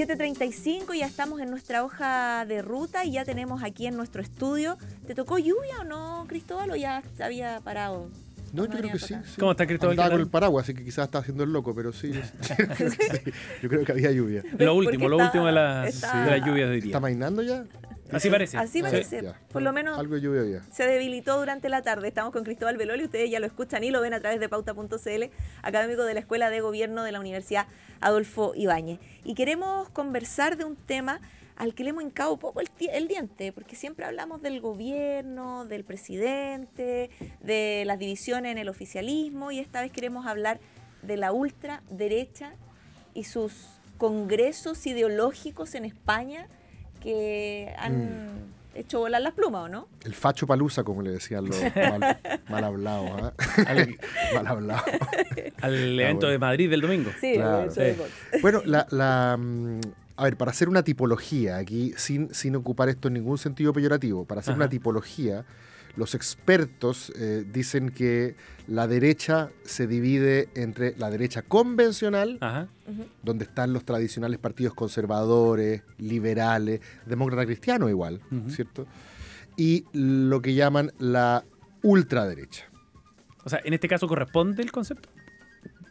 7:35, ya estamos en nuestra hoja de ruta y ya tenemos aquí en nuestro estudio. ¿Te tocó lluvia o no, Cristóbal, o ya se había parado? No, yo creo que sí. ¿Cómo está Cristóbal? Andaba con el paraguas, así que quizás está haciendo el loco, pero sí. Yo creo que había lluvia. Lo último de las lluvias de hoy día. ¿Está mainando ya? Así parece. Así parece. Ya. Por lo menos Algo de lluvia había. se debilitó durante la tarde. Estamos con Cristóbal Beloli, ustedes ya lo escuchan y lo ven a través de pauta.cl, académico de la Escuela de Gobierno de la Universidad Adolfo Ibáñez. Y queremos conversar de un tema al que le hemos hincado un poco el diente, porque siempre hablamos del gobierno, del presidente, de las divisiones en el oficialismo, y esta vez queremos hablar de la ultraderecha y sus congresos ideológicos en España que han hecho volar las plumas, ¿o no? El facho palusa, como le decían los mal hablados. Mal hablados. Al evento de Madrid del domingo. Sí, claro. el evento de Vox. Bueno, a ver, para hacer una tipología aquí, sin ocupar esto en ningún sentido peyorativo, para hacer una tipología, los expertos dicen que la derecha se divide entre la derecha convencional, donde están los tradicionales partidos conservadores, liberales, demócrata cristiano igual, ¿cierto? Y lo que llaman la ultraderecha. O sea, ¿en este caso corresponde el concepto?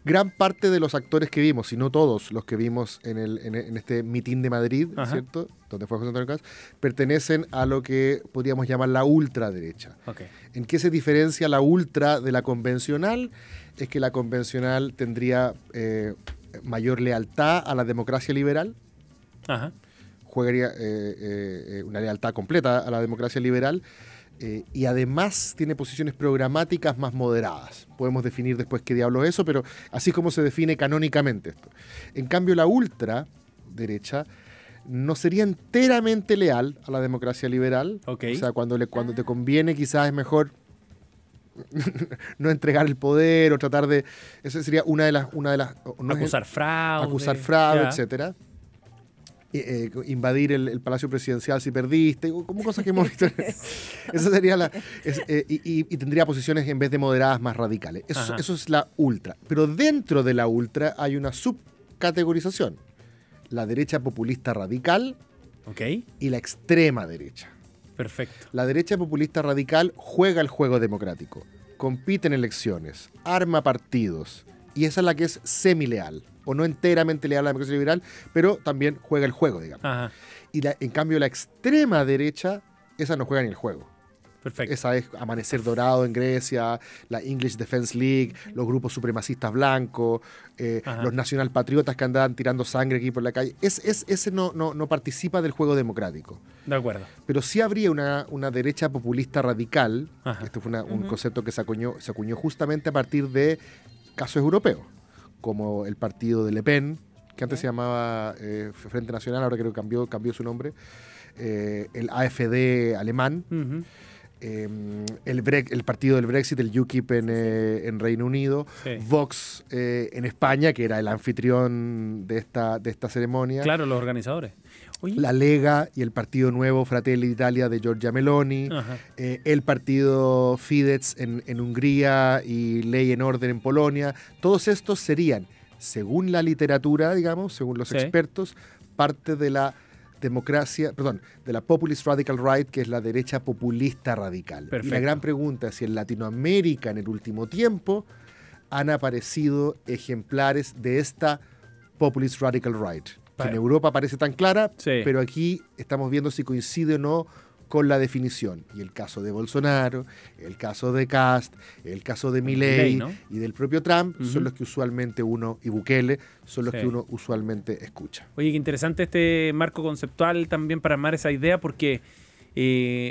Gran parte de los actores que vimos, si no todos los que vimos en este mitin de Madrid, ¿cierto?, donde fue José Antonio Caz, pertenecen a lo que podríamos llamar la ultraderecha. Okay. ¿En qué se diferencia la ultra de la convencional? Es que la convencional tendría mayor lealtad a la democracia liberal, jugaría una lealtad completa a la democracia liberal, y además tiene posiciones programáticas más moderadas. Podemos definir después qué diablo es eso, pero así es como se define canónicamente esto. En cambio, la ultraderecha no sería enteramente leal a la democracia liberal. Okay. O sea, cuando te conviene quizás es mejor no entregar el poder o tratar de... Esa sería una de las acusar fraude, etcétera. Invadir el Palacio Presidencial si perdiste, como cosas que hemos visto. Esa sería y tendría posiciones en vez de moderadas más radicales. Eso es la ultra. Pero dentro de la ultra hay una subcategorización. La derecha populista radical y la extrema derecha. Perfecto. La derecha populista radical juega el juego democrático, compite en elecciones, arma partidos, y esa es la que es semileal, o no enteramente leal a la democracia liberal, pero también juega el juego, digamos. Y en cambio la extrema derecha, esa no juega ni el juego. Perfecto. Esa es Amanecer Dorado en Grecia, la English Defense League, los grupos supremacistas blancos, los nacionalpatriotas que andaban tirando sangre aquí por la calle. Ese no participa del juego democrático. De acuerdo. Pero sí habría una derecha populista radical. Este fue un concepto que se acuñó justamente a partir de casos europeos, como el partido de Le Pen, que antes se llamaba Frente Nacional, ahora creo que cambió su nombre, el AfD alemán, el partido del Brexit, el UKIP en Reino Unido, Vox en España, que era el anfitrión de esta ceremonia. Claro, los organizadores. Oye. La Lega y el Partido Nuevo Fratelli d'Italia de Giorgia Meloni, el partido Fidesz en Hungría y Ley en Orden en Polonia. Todos estos serían, según la literatura, digamos, según los expertos, parte de la de la Populist Radical Right, que es la derecha populista radical. Perfecto. Y la gran pregunta es si en Latinoamérica en el último tiempo han aparecido ejemplares de esta Populist Radical Right. Que en Europa parece tan clara, pero aquí estamos viendo si coincide o no con la definición. Y el caso de Bolsonaro, el caso de Kast, el caso de Milei, ¿no?, y del propio Trump son los que usualmente y Bukele, son los que uno usualmente escucha. Oye, qué interesante este marco conceptual también para armar esa idea, porque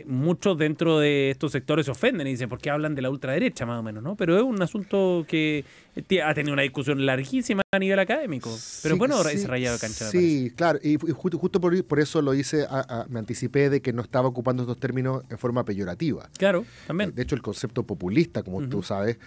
muchos dentro de estos sectores se ofenden y dicen, ¿por qué hablan de la ultraderecha más o menos? ¿No? Pero es un asunto que ha tenido una discusión larguísima a nivel académico. Pero bueno, ese rayado de cancha. Sí, claro. Y justo por eso lo hice, me anticipé de que no estaba ocupando estos términos en forma peyorativa. Claro, también. De hecho, el concepto populista, como tú sabes,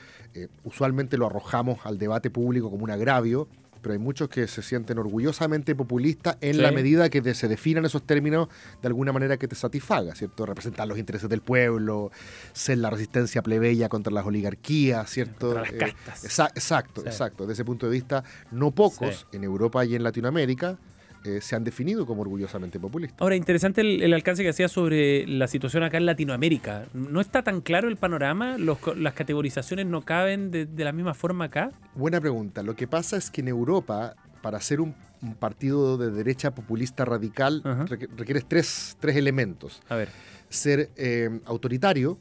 usualmente lo arrojamos al debate público como un agravio, pero hay muchos que se sienten orgullosamente populistas en la medida que se definan esos términos de alguna manera que te satisfaga, ¿cierto? Representar los intereses del pueblo, ser la resistencia plebeya contra las oligarquías, ¿cierto? Contra las castas. Exacto. Desde ese punto de vista, no pocos en Europa y en Latinoamérica se han definido como orgullosamente populistas. Ahora, interesante el alcance que hacía sobre la situación acá en Latinoamérica. ¿No está tan claro el panorama? ¿Las categorizaciones no caben de la misma forma acá? Buena pregunta. Lo que pasa es que en Europa, para ser un partido de derecha populista radical, requieres tres elementos. A ver. Ser autoritario,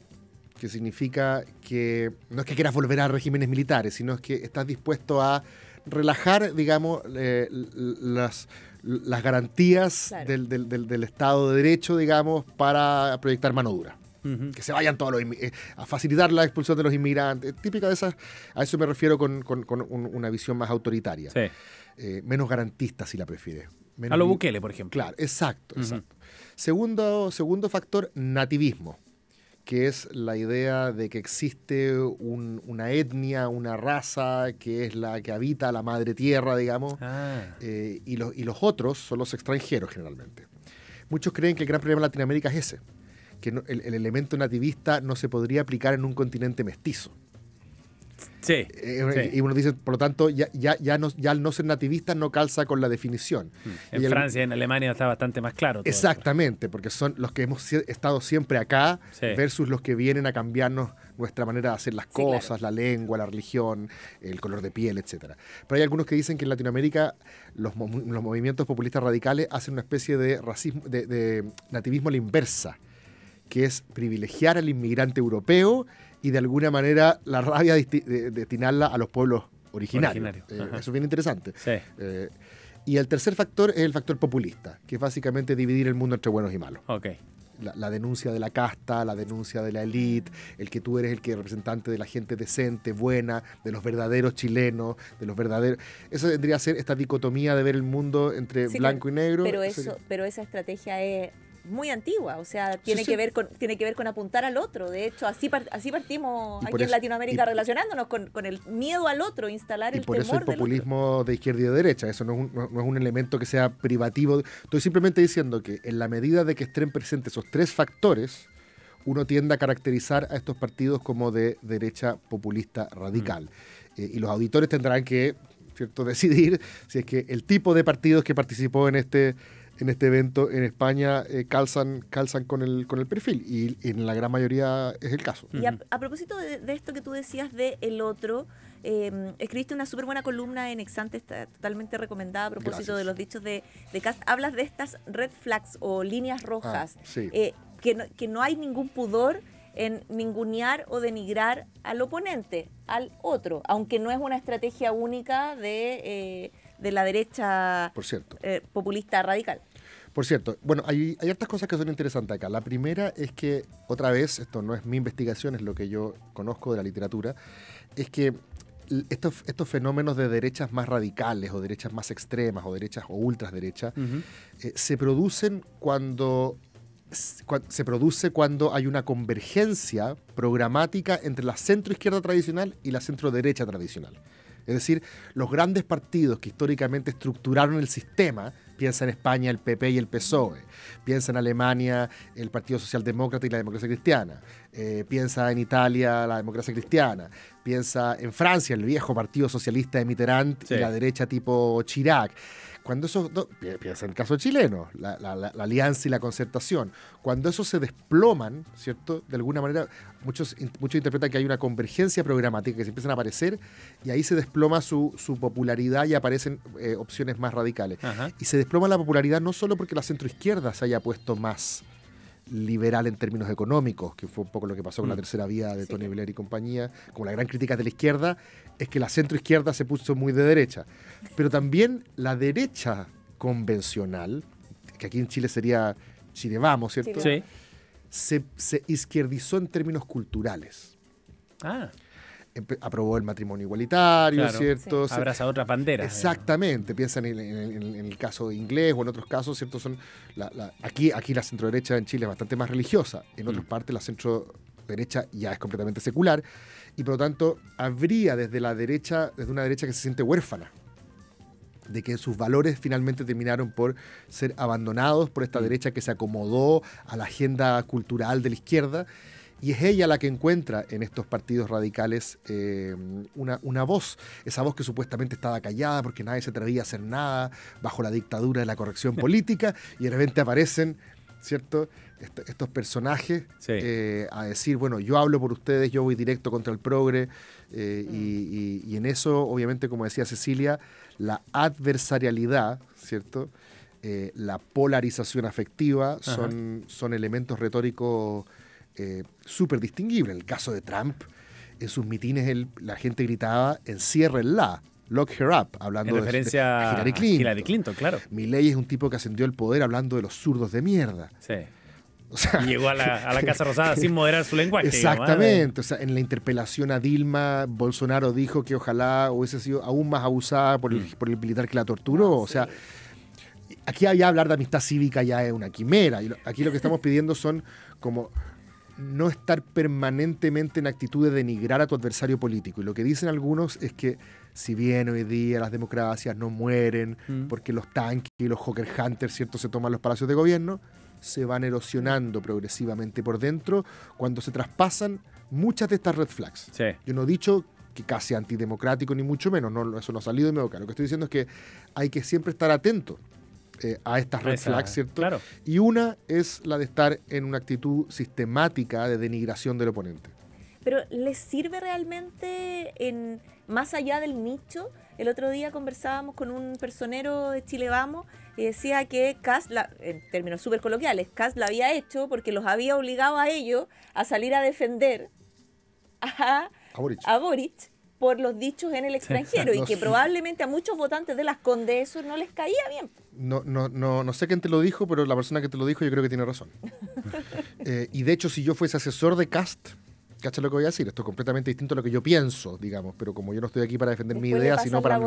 que significa que no es que quieras volver a regímenes militares, sino es que estás dispuesto a relajar, digamos, las garantías, claro, del Estado de Derecho, digamos, para proyectar mano dura. Que se vayan todos a facilitar la expulsión de los inmigrantes. Típica de esas, a eso me refiero con una visión más autoritaria. Sí. Menos garantista, si la prefieres. A lo Bukele, por ejemplo. Claro, exacto. Segundo factor, nativismo, que es la idea de que existe una etnia, una raza que es la que habita la madre tierra, digamos, y los otros son los extranjeros generalmente. Muchos creen que el gran problema de Latinoamérica es ese, que el elemento nativista no se podría aplicar en un continente mestizo. Sí, y uno dice, por lo tanto, ya al no ser nativista no calza con la definición. En Francia y en Alemania está bastante más claro. Exactamente, porque son los que hemos estado siempre acá versus los que vienen a cambiarnos nuestra manera de hacer las cosas, claro, la lengua, la religión, el color de piel, etc. Pero hay algunos que dicen que en Latinoamérica los movimientos populistas radicales hacen una especie de racismo, de nativismo a la inversa, que es privilegiar al inmigrante europeo y de alguna manera la rabia destinarla a los pueblos originarios. Eso es bien interesante. Sí. Y el tercer factor es el factor populista, que es básicamente dividir el mundo entre buenos y malos. Okay. La denuncia de la casta, la denuncia de la élite, el que tú eres el que representante de la gente decente, buena, de los verdaderos chilenos, de los verdaderos... Eso tendría que ser esta dicotomía de ver el mundo entre blanco y negro. Pero esa estrategia es muy antigua, o sea, tiene que ver con apuntar al otro. De hecho, así partimos aquí en Latinoamérica relacionándonos con el miedo al otro, instalar el temor del otro. Y por eso el populismo de izquierda y de derecha, eso no es un elemento que sea privativo. Estoy simplemente diciendo que en la medida de que estén presentes esos tres factores, uno tiende a caracterizar a estos partidos como de derecha populista radical. Y los auditores tendrán que, ¿cierto?, decidir si es que el tipo de partidos que participó en este evento en España calzan con el perfil, y en la gran mayoría es el caso. Y a propósito de esto que tú decías de el otro, escribiste una súper buena columna en Exante, está totalmente recomendada a propósito de los dichos de Kast. Hablas de estas red flags o líneas rojas, que no hay ningún pudor en ningunear o denigrar al oponente, al otro, aunque no es una estrategia única de la derecha, por cierto, populista radical. Por cierto, bueno, hay hartas cosas que son interesantes acá. La primera es que, otra vez, esto no es mi investigación, es lo que yo conozco de la literatura, es que estos fenómenos de derechas más radicales o derechas más extremas o derechas o ultraderechas se producen cuando hay una convergencia programática entre la centroizquierda tradicional y la centroderecha tradicional. Es decir, los grandes partidos que históricamente estructuraron el sistema, piensa en España el PP y el PSOE, piensa en Alemania el Partido Socialdemócrata y la Democracia Cristiana, piensa en Italia la Democracia Cristiana, piensa en Francia el viejo Partido Socialista de Mitterrand y la derecha tipo Chirac. Cuando piensa en el caso chileno, la alianza y la concertación, cuando esos se desploman, ¿cierto? De alguna manera, muchos interpretan que hay una convergencia programática, que se empiezan a aparecer, y ahí se desploma su popularidad y aparecen opciones más radicales. Y se desploma la popularidad no solo porque la centroizquierda se haya puesto más liberal en términos económicos, que fue un poco lo que pasó con la tercera vía de Tony Blair y compañía, como la gran crítica de la izquierda, es que la centroizquierda se puso muy de derecha. Pero también la derecha convencional, que aquí en Chile sería Chile Vamos, ¿cierto? Sí. Se izquierdizó en términos culturales. Aprobó el matrimonio igualitario, claro, ¿cierto? Sí. Abraza otras banderas. Exactamente, piensan en el caso inglés o en otros casos, ¿cierto? Aquí la centroderecha en Chile es bastante más religiosa, en otras partes la centroderecha ya es completamente secular, y por lo tanto habría desde una derecha que se siente huérfana, de que sus valores finalmente terminaron por ser abandonados por esta derecha que se acomodó a la agenda cultural de la izquierda. Y es ella la que encuentra en estos partidos radicales una voz, esa voz que supuestamente estaba callada porque nadie se atrevía a hacer nada bajo la dictadura de la corrección política, y de repente aparecen, ¿cierto?, estos personajes a decir, bueno, yo hablo por ustedes, yo voy directo contra el progre, y en eso, obviamente, como decía Cecilia, la adversarialidad, ¿cierto?, la polarización afectiva son elementos retóricos súper distinguibles. En el caso de Trump, en sus mitines la gente gritaba, enciérrenla, lock her up, hablando en referencia de Hillary Clinton, claro. Milei es un tipo que ascendió al poder hablando de los zurdos de mierda. Sí. O sea, y llegó a la Casa Rosada sin moderar su lenguaje. Exactamente. O sea, en la interpelación a Dilma, Bolsonaro dijo que ojalá hubiese sido aún más abusada por el militar que la torturó. O sea, aquí ya hablar de amistad cívica ya es una quimera. Aquí lo que estamos pidiendo son como no estar permanentemente en actitud de denigrar a tu adversario político. Y lo que dicen algunos es que si bien hoy día las democracias no mueren porque los tanques y los Hawker Hunters, ¿cierto?, se toman los palacios de gobierno, se van erosionando progresivamente por dentro cuando se traspasan muchas de estas red flags. Sí. Yo no he dicho que casi antidemocrático ni mucho menos, no, eso no ha salido de mi boca. Lo que estoy diciendo es que hay que siempre estar atento a estas red flags, ¿cierto? Claro. Y una es la de estar en una actitud sistemática de denigración del oponente. Pero ¿les sirve realmente más allá del nicho? El otro día conversábamos con un personero de Chile Vamos y decía que Kast, en términos súper coloquiales, Kast la había hecho porque los había obligado a ellos a salir a defender a Boric por los dichos en el extranjero, y que probablemente a muchos votantes de Las Condes eso no les caía bien. No sé quién te lo dijo, pero la persona que te lo dijo yo creo que tiene razón. Y de hecho, si yo fuese asesor de Kast, ¿cacha lo que voy a decir? Esto es completamente distinto a lo que yo pienso, digamos, pero como yo no estoy aquí para defender mi idea, sino para...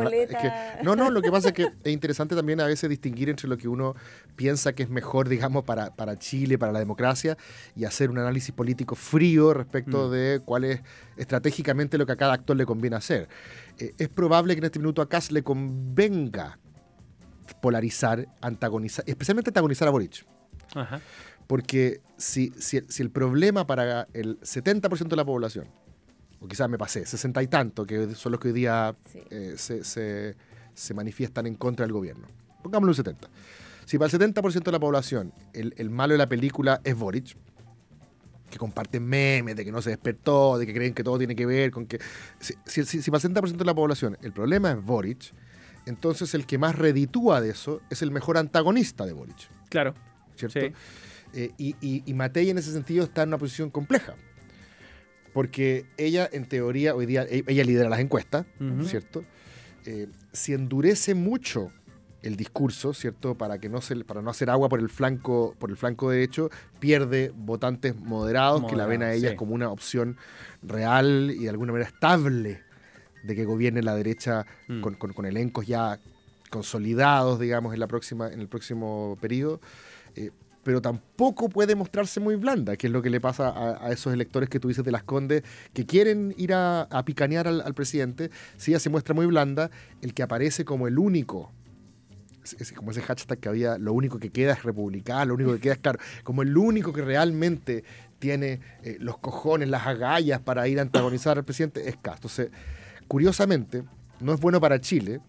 No, lo que pasa es que es interesante también a veces distinguir entre lo que uno piensa que es mejor, digamos, para Chile, para la democracia, y hacer un análisis político frío respecto de cuál es estratégicamente lo que a cada actor le conviene hacer. Es probable que en este minuto a Kast le convenga polarizar, antagonizar, especialmente antagonizar a Boric. Ajá. Porque si el problema para el 70% de la población, o quizás me pasé, 60 y tanto, que son los que hoy día se manifiestan en contra del gobierno, pongámoslo un 70. Si para el 70% de la población el malo de la película es Boric, que comparten memes de que no se despertó, de que creen que todo tiene que ver con que... Si para el 70% de la población el problema es Boric, entonces el que más reditúa de eso es el mejor antagonista de Boric. Claro. ¿Cierto? Sí. Y Matei en ese sentido está en una posición compleja, porque ella en teoría hoy día ella lidera las encuestas, ¿cierto? Si endurece mucho el discurso, ¿cierto? Para no hacer agua por el flanco derecho, pierde votantes moderados que la ven a ella como una opción real y de alguna manera estable de que gobierne la derecha con elencos ya consolidados, digamos, en el próximo periodo. Pero tampoco puede mostrarse muy blanda, que es lo que le pasa a esos electores que tú dices de Las Condes, que quieren ir a picanear al presidente. Si ella se muestra muy blanda, el que aparece como el único, como ese hashtag que había, lo único que queda es republicano, lo único que queda es claro, como el único que realmente tiene los cojones, las agallas para ir a antagonizar al presidente, es Kast. Entonces, curiosamente, no es bueno para Chile,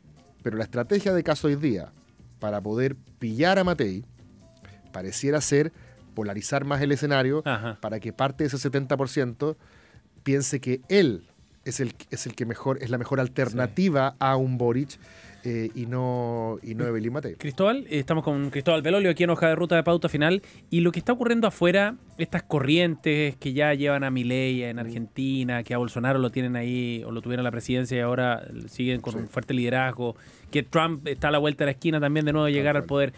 pero la estrategia de Kast hoy día, para poder pillar a Matei, pareciera ser polarizar más el escenario para que parte de ese 70% piense que él es la mejor alternativa a un Boric y no Evelyn Matei. Cristóbal, estamos con Cristóbal Belolio aquí en Hoja de Ruta de Pauta Final, y lo que está ocurriendo afuera, estas corrientes que ya llevan a Milei en Argentina, que a Bolsonaro lo tienen ahí o lo tuvieron en la presidencia y ahora siguen con un fuerte liderazgo, que Trump está a la vuelta de la esquina también de nuevo de llegar al poder.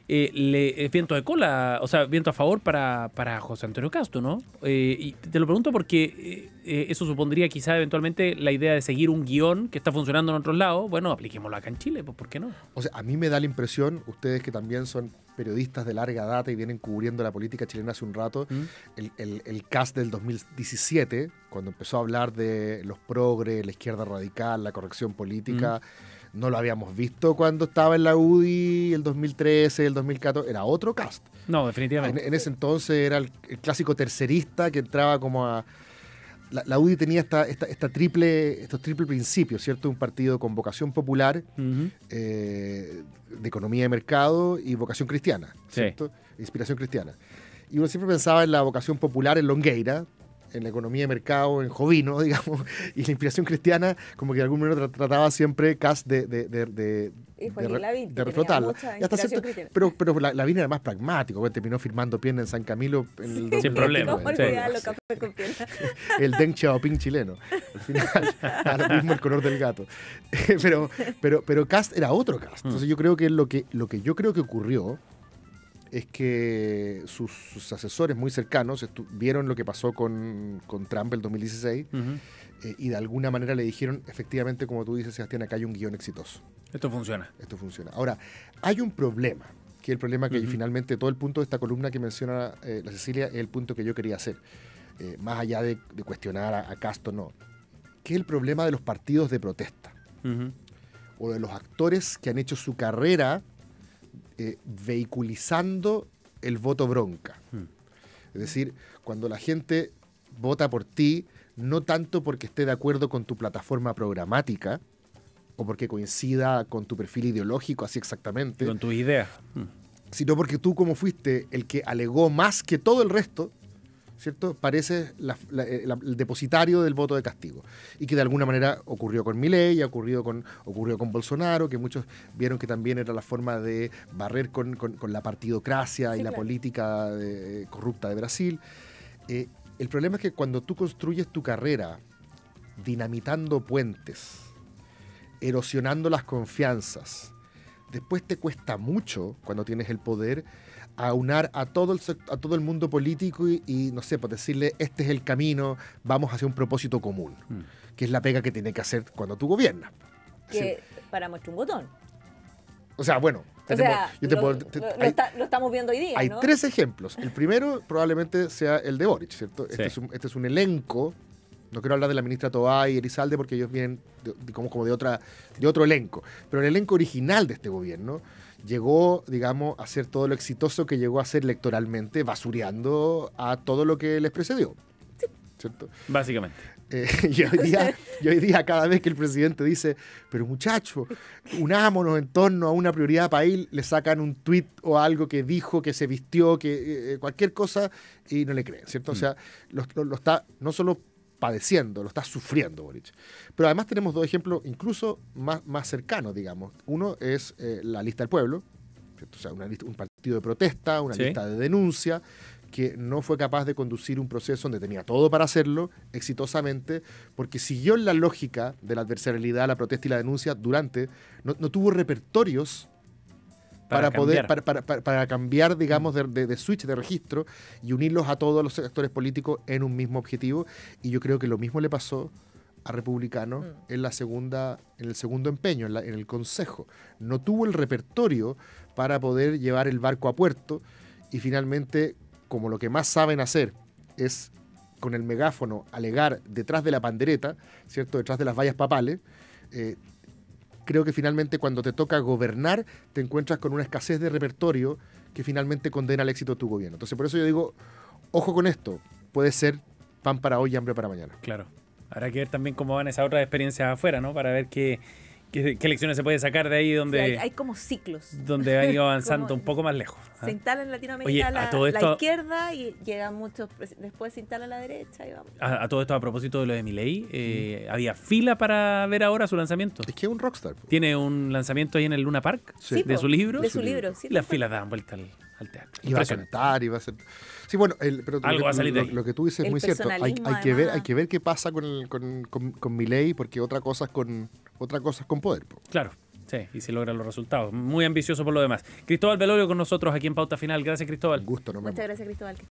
Viento de cola, o sea, viento a favor para José Antonio Kast, ¿no? Y te lo pregunto porque eso supondría quizá eventualmente la idea de seguir un guión que está funcionando en otros lados. Bueno, apliquémoslo acá en Chile, pues ¿por qué no? O sea, a mí me da la impresión, ustedes que también son periodistas de larga data y vienen cubriendo la política chilena hace un rato, el Kast del 2017, cuando empezó a hablar de los progres, la izquierda radical, la corrección política, no lo habíamos visto cuando estaba en la UDI el 2013, el 2014, era otro cast. No, definitivamente. En ese entonces era el clásico tercerista que entraba como a... La UDI tenía estos triple principios, ¿cierto? Un partido con vocación popular, de economía de mercado y vocación cristiana, ¿cierto? Sí. Inspiración cristiana. Y uno siempre pensaba en la vocación popular en Longueira, en la economía de mercado en Jovino, digamos, y la inspiración cristiana, como que de algún modo trataba siempre Kast de reflotarla. Pero Lavín era más pragmático, terminó firmando pierna en San Camilo en el sin problema. El Deng Xiaoping chileno. Al final, ahora mismo el color del gato. pero Kast era otro Kast. Entonces yo creo que lo que yo creo que ocurrió es que sus asesores muy cercanos vieron lo que pasó con Trump el 2016 y de alguna manera le dijeron, efectivamente, como tú dices, Sebastián, acá hay un guión exitoso. Esto funciona. Ahora, hay un problema, que es el problema que finalmente todo el punto de esta columna que menciona la Cecilia es el punto que yo quería hacer, más allá de cuestionar a Kast, no, que es el problema de los partidos de protesta o de los actores que han hecho su carrera vehiculizando el voto bronca. Es decir, cuando la gente vota por ti, no tanto porque esté de acuerdo con tu plataforma programática o porque coincida con tu perfil ideológico, así exactamente. Con tus ideas. Sino porque tú, como fuiste el que alegó más que todo el resto, ¿cierto? Pareces el depositario del voto de castigo. Y que de alguna manera ocurrió con Milei, ocurrió con Bolsonaro, que muchos vieron que también era la forma de barrer con la partidocracia y la política corrupta de Brasil. El problema es que cuando tú construyes tu carrera dinamitando puentes, erosionando las confianzas, después te cuesta mucho, cuando tienes el poder, aunar a todo el mundo político y no sé, pues decirle, este es el camino, vamos hacia un propósito común, que es la pega que tiene que hacer cuando tú gobiernas. Que para muestra un botón. O sea, bueno, lo estamos viendo hoy día, hay ¿no? 3 ejemplos. El primero probablemente sea el de Boric, ¿cierto? Sí. Este es un elenco. No quiero hablar de la ministra Tobá y Elizalde porque ellos vienen como de otro elenco. Pero el elenco original de este gobierno llegó, digamos, a ser todo lo exitoso que llegó a ser electoralmente, basureando a todo lo que les precedió. Sí. ¿Cierto? Básicamente. Y hoy día cada vez que el presidente dice, pero muchachos, unámonos en torno a una prioridad país, le sacan un tuit o algo que dijo, que se vistió, que cualquier cosa, y no le creen, ¿cierto? O sea, lo está no solo padeciendo, lo está sufriendo Boric. Pero además tenemos 2 ejemplos incluso más cercanos, digamos. Uno es la lista del pueblo, ¿cierto? O sea, un partido de protesta, una lista de denuncia, que no fue capaz de conducir un proceso donde tenía todo para hacerlo exitosamente, porque siguió en la lógica de la adversarialidad, la protesta y la denuncia no tuvo repertorios para cambiar, digamos, de switch, de registro, y unirlos a todos los actores políticos en un mismo objetivo. Y yo creo que lo mismo le pasó a Republicano en el segundo empeño, en el Consejo. No tuvo el repertorio para poder llevar el barco a puerto, y finalmente, como lo que más saben hacer es con el megáfono alegar detrás de la pandereta, ¿cierto? Detrás de las vallas papales, creo que finalmente cuando te toca gobernar te encuentras con una escasez de repertorio que finalmente condena al éxito de tu gobierno. Entonces por eso yo digo, ojo con esto, puede ser pan para hoy y hambre para mañana. Claro, habrá que ver también cómo van esas otras experiencias afuera, ¿no? Para ver qué lecciones se puede sacar de ahí donde... Sí, hay como ciclos. Donde han ido avanzando un poco más lejos. Se instala en Latinoamérica la izquierda y llegan muchos... Después se instala la derecha y vamos. A todo esto, a propósito de lo de Milei, había fila para ver ahora su lanzamiento. Es que es un rockstar. Tiene un lanzamiento ahí en el Luna Park de su libro. De su libro, sí. Las filas daban vuelta al teatro. Y va a cantar, y va a ser... Sí, pero algo va a salir de ahí. Lo que tú dices es muy cierto. Hay que ver qué pasa con Milei, porque otra cosa es con poder. Claro, sí, y si logra los resultados. Muy ambicioso por lo demás. Cristóbal Velorio con nosotros aquí en Pauta Final. Gracias, Cristóbal. Un gusto, Muchas gracias, Cristóbal.